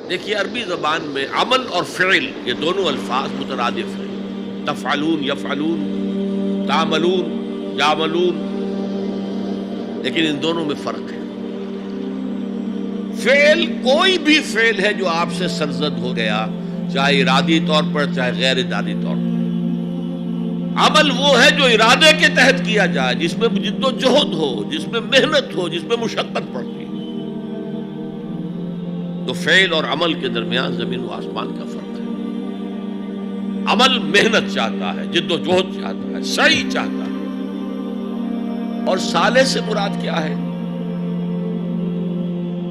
دیکھیے عربی زبان میں عمل اور فعل یہ دونوں الفاظ مترادف ہیں، تفعلون یفعلون، تعملون یعملون، لیکن ان دونوں میں فرق ہے۔ فعل کوئی بھی فعل ہے جو آپ سے سرزد ہو گیا، چاہے ارادی طور پر چاہے غیر ارادی طور پر۔ عمل وہ ہے جو ارادے کے تحت کیا جائے، جس میں جد و جہد ہو، جس میں محنت ہو، جس میں مشقت پڑتی ہے۔ تو فعل اور عمل کے درمیان زمین و آسمان کا فرق ہے۔ عمل محنت چاہتا ہے، جد و جہد چاہتا ہے، سعی چاہتا ہے، اور صالح سے مراد کیا ہے؟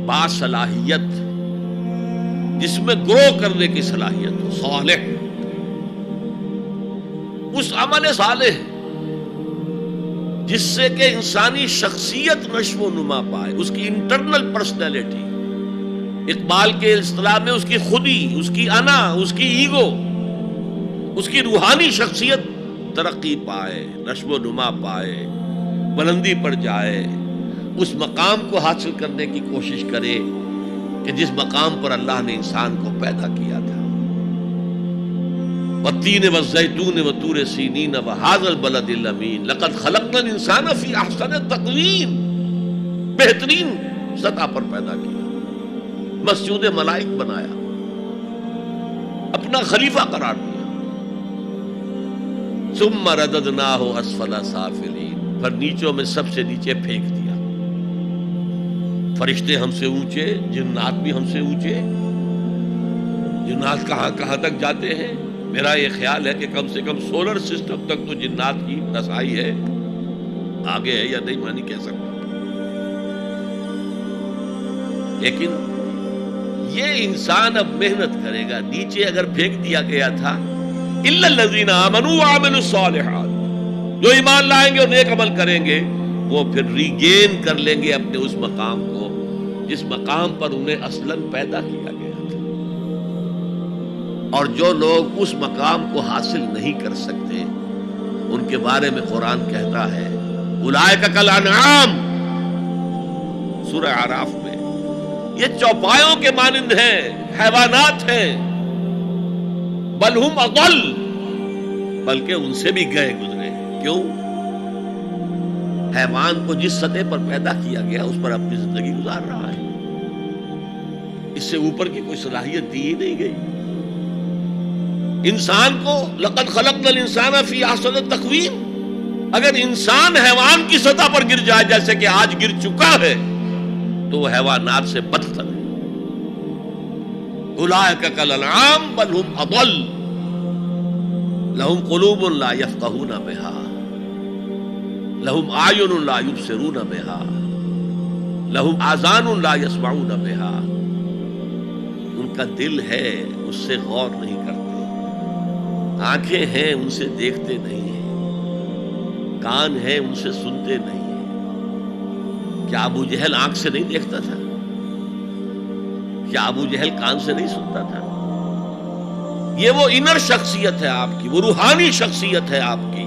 باصلاحیت، جس میں گرو کرنے کی صلاحیت ہو، صالح۔ اس عمل صالح جس سے کہ انسانی شخصیت نشو و نما پائے، اس کی انٹرنل پرسنالٹی، اقبال کے اصطلاح میں اس کی خودی، اس کی انا، اس کی ایگو، اس کی روحانی شخصیت ترقی پائے، نشو و نما پائے، بلندی پر جائے، اس مقام کو حاصل کرنے کی کوشش کرے کہ جس مقام پر اللہ نے انسان کو پیدا کیا تھا۔ والتین والزیتون وطور سینین وہذا البلد الامین لقد خلقنا الانسان فی احسن تقویم، بہترین سطح پر پیدا کیا، مسجود ملائک بنایا، اپنا خلیفہ قرار دیا۔ ثم رددناہ اسفل سافلین، پھر نیچوں میں سب سے نیچے پھینک دیا۔ فرشتے ہم سے اونچے، جنات بھی ہم سے اونچے۔ جنات کہاں کہاں تک جاتے ہیں؟ میرا یہ خیال ہے کہ کم سے کم سولر سسٹم تک تو جنات کی رسائی ہے، آگے ہے یا نہیں میں نہیں کہہ سکتا۔ لیکن یہ انسان اب محنت کرے گا۔ نیچے اگر پھینک دیا گیا تھا الا الذین آمنوا وعملوا الصالحات، جو ایمان لائیں گے اور نیک عمل کریں گے، وہ پھر ریگین کر لیں گے اپنے اس مقام کو جس مقام پر انہیں اصلاً پیدا کیا گیا تھا۔ اور جو لوگ اس مقام کو حاصل نہیں کر سکتے، ان کے بارے میں قرآن کہتا ہے اولئک کالانعام، سورہ اعراف میں، یہ چوپایوں کے مانند ہیں، حیوانات ہیں، بل ہم اضل، بلکہ ان سے بھی گئے گزرے ہیں۔ کیوں؟ حیوان کو جس سطح پر پیدا کیا گیا اس پر اپنی زندگی گزار رہا ہے، اس سے اوپر کی کوئی صلاحیت دی ہی نہیں گئی۔ انسان کو لقد خلقنا الانسان فی احسن تقویم، اگر انسان حیوان کی سطح پر گر جائے جیسے کہ آج گر چکا ہے تو وہ حیوانات سے بدتر ہے۔ اولئک کالانعام بل ہم اضل لہم قلوب لا یفقہون بہا لہم اعین لا یبصرون بہا لہم آذان لا یسمعون بہا، ان کا دل ہے اس سے غور نہیں کرتے، آنکھیں ہیں ان سے دیکھتے نہیں ہیں، کان ہیں ان سے سنتے نہیں ہیں۔ کیا ابو جہل آنکھ سے نہیں دیکھتا تھا؟ کیا ابو جہل کان سے نہیں سنتا تھا؟ یہ وہ انر شخصیت ہے آپ کی، وہ روحانی شخصیت ہے آپ کی،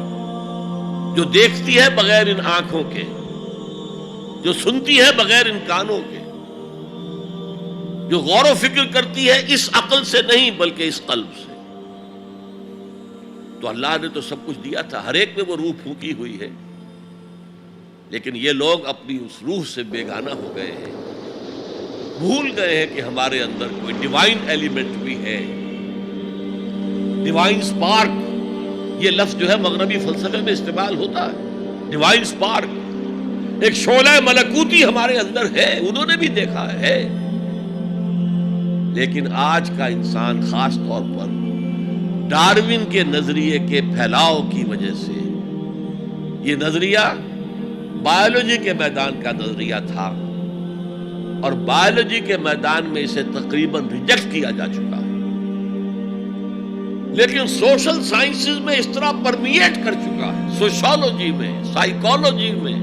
جو دیکھتی ہے بغیر ان آنکھوں کے، جو سنتی ہے بغیر ان کانوں کے، جو غور و فکر کرتی ہے اس عقل سے نہیں بلکہ اس قلب سے۔ تو اللہ نے تو سب کچھ دیا تھا، ہر ایک میں وہ روح پھونکی ہوئی ہے، لیکن یہ لوگ اپنی اس روح سے بیگانہ ہو گئے ہیں، بھول گئے ہیں کہ ہمارے اندر کوئی ڈیوائن ایلیمنٹ بھی ہے۔ ڈیوائن سپارک، یہ لفظ جو ہے مغربی فلسفے میں استعمال ہوتا ہے، ڈیوائن سپارک، ایک شعلہ ملکوتی ہمارے اندر ہے، انہوں نے بھی دیکھا ہے۔ لیکن آج کا انسان خاص طور پر ڈارون کے نظریے کے پھیلاؤ کی وجہ سے، یہ نظریہ بایولوجی کے میدان کا نظریہ تھا اور بایولوجی کے میدان میں اسے تقریباً ریجیکٹ کیا جا چکا ہے، لیکن سوشل سائنسز میں اس طرح پرمیٹ کر چکا ہے، سوشالوجی میں، سائیکالوجی میں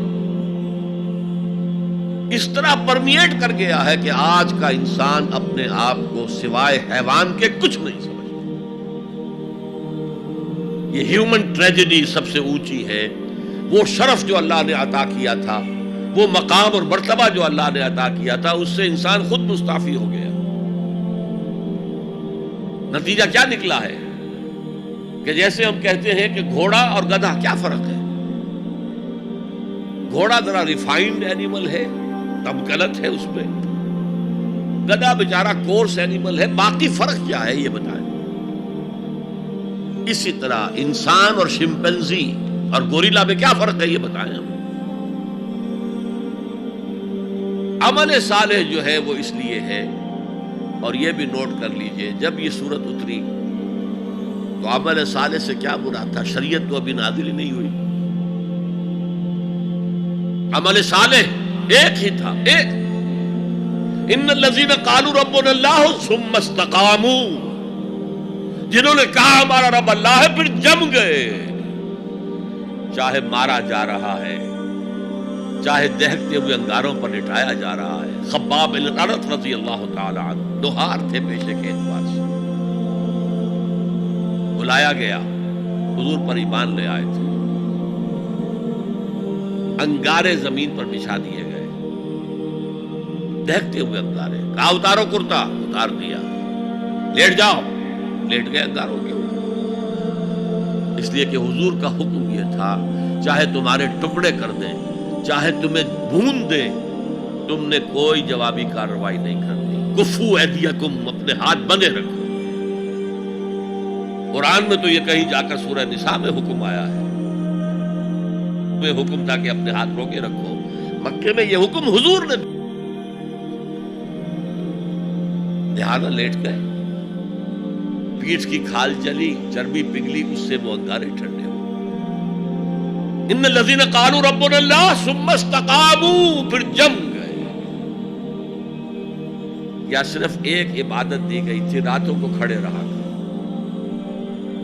اس طرح پرمیٹ کر گیا ہے کہ آج کا انسان اپنے آپ کو سوائے حیوان کے کچھ نہیں سمجھتا۔ یہ ہیومن ٹریجڈی سب سے اونچی ہے، وہ شرف جو اللہ نے عطا کیا تھا، وہ مقام اور مرتبہ جو اللہ نے عطا کیا تھا، اس سے انسان خود مستعفی ہو گیا۔ نتیجہ کیا نکلا ہے کہ جیسے ہم کہتے ہیں کہ گھوڑا اور گدھا کیا فرق ہے؟ گھوڑا ذرا ریفائنڈ اینیمل ہے، طبقلت ہے اس میں، گدھا بیچارہ کورس اینیمل ہے، باقی فرق کیا ہے یہ بتائیں۔ اسی طرح انسان اور شمپینزی اور گوریلا میں کیا فرق ہے یہ بتائیں ہم۔ عمل صالح جو ہے وہ اس لیے ہے، اور یہ بھی نوٹ کر لیجئے جب یہ سورت اتری تو عمل صالح سے کیا مراد تھا؟ شریعت تو ابھی نازل ہی نہیں ہوئی، عمل صالح ایک ہی تھا، ایک ان الذین قالوا ربنا اللہ ثم استقاموا، جنہوں نے کہا ہمارا رب اللہ ہے پھر جم گئے، چاہے مارا جا رہا ہے، چاہے دہکتے ہوئے انگاروں پر لٹایا جا رہا ہے۔ خباب بن الارت رضی اللہ تعالی عنہ لوہار تھے پیشے کے اعتبار سے، بلایا گیا، حضور پر ایمان لے آئے تھے، انگارے زمین پر بچھا دیے گئے، دہکتے ہوئے انگارے، کہا اتارو کرتا، اتار دیا، لیٹ جاؤ، لیٹ گئے انگاروں کے اوپر، اس لیے کہ حضور کا حکم یہ تھا چاہے تمہارے ٹکڑے کر دیں، چاہے تمہیں بھون دیں، تم نے کوئی جوابی کارروائی نہیں کرنی، کفو ایدیکم، اپنے ہاتھ بندے رکھو۔ قرآن میں تو یہ کہیں جا کر سورہ نساء میں حکم آیا ہے، میں حکم تھا کہ اپنے ہاتھ روکے رکھو، مکے میں یہ حکم حضور نے، لہذا لیٹ گئے، پیٹھ کی کھال چلی، چربی پگھلی، اس سے وہ انگارے ٹھنڈے ہوئے۔ ان الذین قالوا ربنا اللہ ثم استقاموا، پھر جم گئے۔ یا صرف ایک عبادت دی گئی تھی، راتوں کو کھڑے رہا کرو،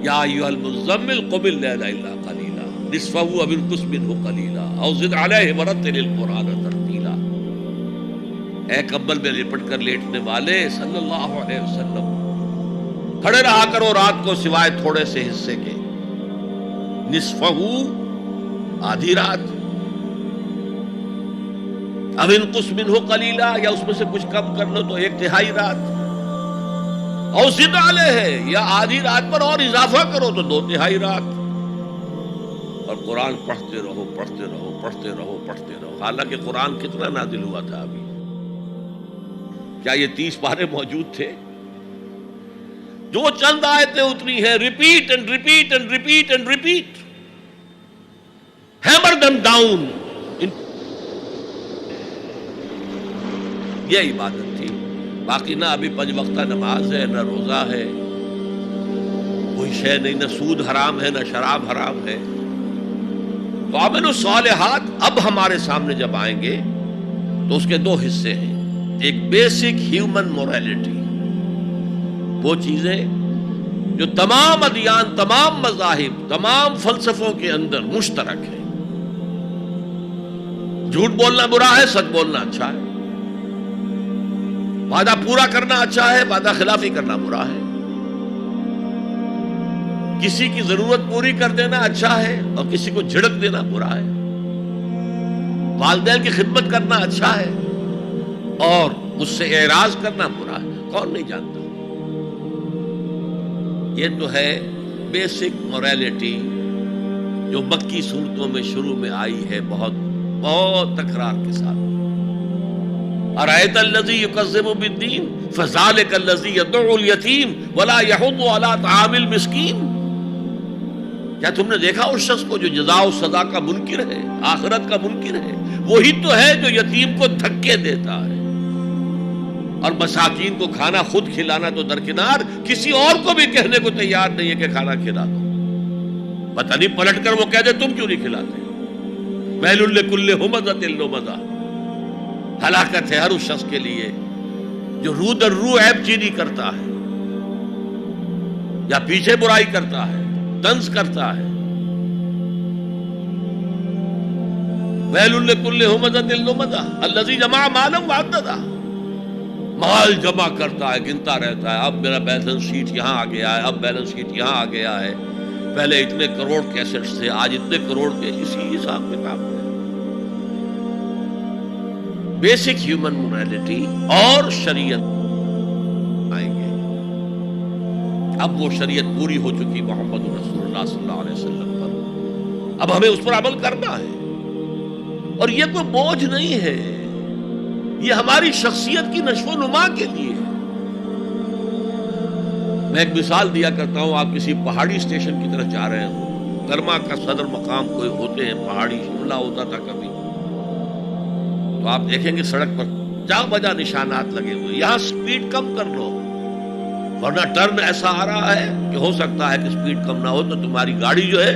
یا ایھا المزمل قم اللیل الا قلیلا نصفہ او انقص منہ قلیلا او زد علیہ ورتل القرآن ترتیلا۔ اے کمبل میں لپٹ کر لیٹنے والے صلی اللہ علیہ وسلم، کھڑے رہا کرو رات کو سوائے تھوڑے سے حصے کے، نصفہ آدھی رات، اب انقص منہ قلیلا، یا اس میں سے کچھ کم کر لو تو ایک تہائی رات، اور زد علیہ، یا آدھی رات پر اور اضافہ کرو تو دو تہائی رات، اور قرآن پڑھتے رہو پڑھتے رہو پڑھتے رہو پڑھتے رہو۔ حالانکہ قرآن کتنا نازل ہوا تھا ابھی؟ کیا یہ 30 پارے موجود تھے؟ جو چند آیتیں اتری ہیں، repeat and repeat and repeat and repeat, hammer them down, یہ عبادت تھی۔ باقی نہ ابھی 5 وقتہ نماز ہے، نہ روزہ ہے، کوئی شے نہیں، نہ سود حرام ہے، نہ شراب حرام ہے۔ تو عمل الصالحات اب ہمارے سامنے جب آئیں گے تو اس کے 2 حصے ہیں، ایک بیسک ہیومن موریلٹی، وہ چیزیں جو تمام ادیان، تمام مذاہب، تمام فلسفوں کے اندر مشترک ہیں۔ جھوٹ بولنا برا ہے، سچ بولنا اچھا ہے، وعدہ پورا کرنا اچھا ہے، وعدہ خلافی کرنا برا ہے، کسی کی ضرورت پوری کر دینا اچھا ہے اور کسی کو جھڑک دینا برا ہے، والدین کی خدمت کرنا اچھا ہے اور اس سے اعراض کرنا برا ہے، کون نہیں جانتا؟ یہ تو ہے بیسک موریلٹی جو مکی صورتوں میں شروع میں آئی ہے، بہت بہت تکرار کے ساتھ۔ ارأیت الذی یکذب بالدین فذلک الذی یدعو الیتیم ولا یحض علی طعام المسکین۔ کیا تم نے دیکھا اس شخص کو جو جزا و سزا کا منکر ہے، آخرت کا منکر ہے؟ وہی تو ہے جو یتیم کو دھکے دیتا ہے اور مساکین کو کھانا خود کھلانا تو درکنار، کسی اور کو بھی کہنے کو تیار نہیں ہے کہ کھانا کھلا دو۔ پتہ نہیں پلٹ کر وہ کہہ دے تم کیوں نہیں کھلاتے؟ ویل لکل ہمزۃ لمزہ، ہلاکت ہے ہر اس شخص کے لیے جو رو در رو عیب چینی کرتا ہے یا پیچھے برائی کرتا ہے، طنز کرتا ہے۔ ویل لکل ہمزۃ لمزہ الذی جمع مالا وعددہ، مال جمع کرتا ہے، گنتا رہتا ہے، اب میرا بیلنس شیٹ یہاں آ گیا ہے، اب بیلنس شیٹ یہاں آ گیا ہے، پہلے اتنے کروڑ کے ایسٹس تھے، آج اتنے کروڑ کے، اسی حساب کتاب ہے۔ بیسک ہیومن موریلٹی اور شریعت آئیں گے، اب وہ شریعت پوری ہو چکی محمد رسول اللہ صلی اللہ علیہ وسلم پر، اب ہمیں اس پر عمل کرنا ہے، اور یہ کوئی بوجھ نہیں ہے، یہ ہماری شخصیت کی نشو و نما کے لیے ہے۔ میں ایک مثال دیا کرتا ہوں، آپ کسی پہاڑی اسٹیشن کی طرف جا رہے ہوں، گرما کا صدر مقام کوئی ہوتے ہیں پہاڑی، شملہ ہوتا تھا کبھی، تو آپ دیکھیں گے سڑک پر جا بجا نشانات لگے ہوئے، یہاں سپیڈ کم کر لو، ورنہ ٹرن ایسا آ رہا ہے کہ ہو سکتا ہے کہ سپیڈ کم نہ ہو تو تمہاری گاڑی جو ہے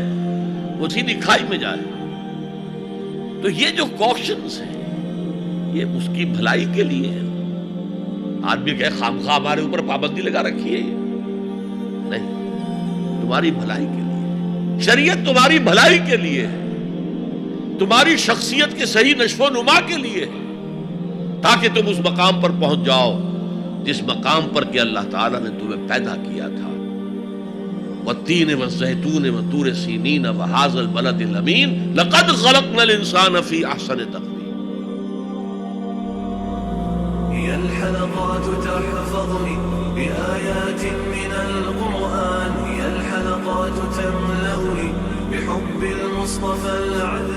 وہ سیدھی کھائی میں جائے۔ تو یہ جو کوشنز ہیں یہ اس کی بھلائی کے لیے ہے۔ آدمی کہ خامخواہ ہمارے اوپر پابندی لگا رکھی ہے، نہیں، تمہاری بھلائی کے لیے، شریعت تمہاری بھلائی کے لیے ہے، تمہاری شخصیت کے صحیح نشو و نما کے لیے ہے، تاکہ تم اس مقام پر پہنچ جاؤ جس مقام پر کہ اللہ تعالیٰ نے تمہیں پیدا کیا تھا۔ والتین والزیتون وطور سینین وہذا البلد الامین لقد خلقنا الانسان فی احسن تقویم۔ هي الحلقات تحفظني بآيات من القرآن، هي الحلقات تملأني بحب المصطفى العذاب